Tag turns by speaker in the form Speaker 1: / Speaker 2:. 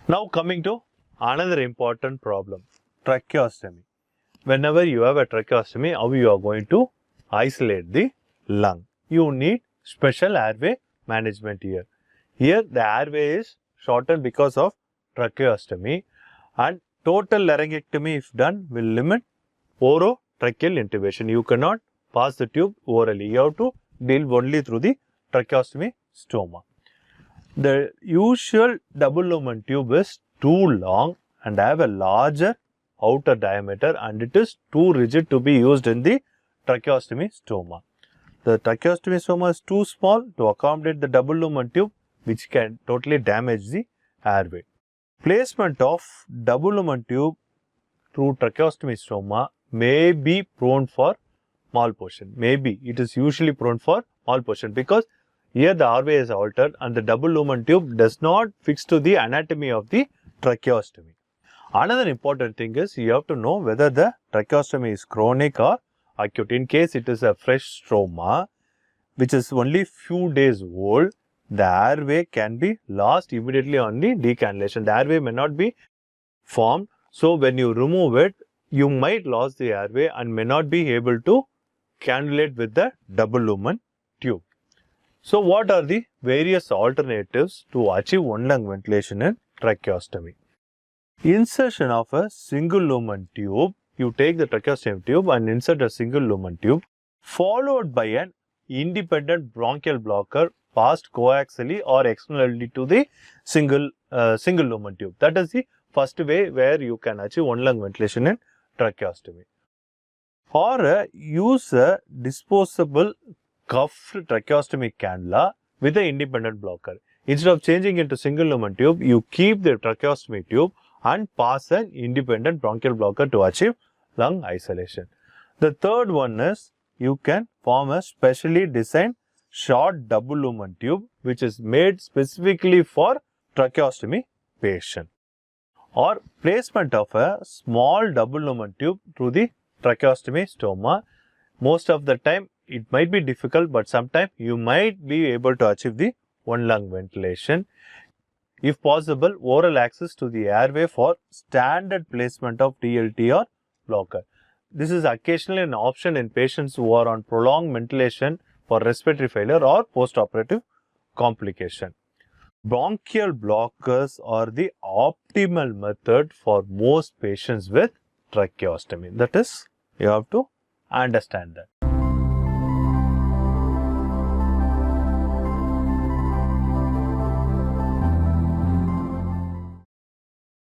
Speaker 1: Now coming to another important problem, tracheostomy. Whenever you have a tracheostomy, how you are going to isolate the lung? You need special airway management here. Here the airway is shortened because of tracheostomy, and total laryngectomy if done will limit orotracheal intubation. You cannot pass the tube orally. You have to deal only through the tracheostomy stoma. The usual double lumen tube is too long and have a larger outer diameter, and it is too rigid to be used in the tracheostomy stoma. The tracheostomy stoma is too small to accommodate the double lumen tube, which can totally damage the airway. Placement of double lumen tube through tracheostomy stoma may be prone for malposition. Maybe it is usually prone for malposition because here the airway is altered and the double lumen tube does not fix to the anatomy of the tracheostomy. Another important thing is you have to know whether the tracheostomy is chronic or acute. In case it is a fresh stroma which is only few days old, the airway can be lost immediately on the decannulation. The airway may not be formed, so when you remove it, you might lose the airway and may not be able to cannulate with the double lumen tube. So what are the various alternatives to achieve one lung ventilation in tracheostomy? Insertion of a single lumen tube. You take the tracheostomy tube and insert a single lumen tube followed by an independent bronchial blocker passed coaxially or externally to the single lumen tube. That is the first way where you can achieve one lung ventilation in tracheostomy. Or use a disposable cuffed tracheostomy cannula with an independent blocker. Instead of changing into single lumen tube, you keep the tracheostomy tube and pass an independent bronchial blocker to achieve lung isolation. The third one is you can form a specially designed short double lumen tube which is made specifically for tracheostomy patient. Or placement of a small double lumen tube through the tracheostomy stoma. Most of the time it might be difficult, but sometimes you might be able to achieve the one lung ventilation. If possible, oral access to the airway for standard placement of TLT or blocker. This is occasionally an option in patients who are on prolonged ventilation for respiratory failure or postoperative complication. Bronchial blockers are the optimal method for most patients with tracheostomy. That is, you have to understand that.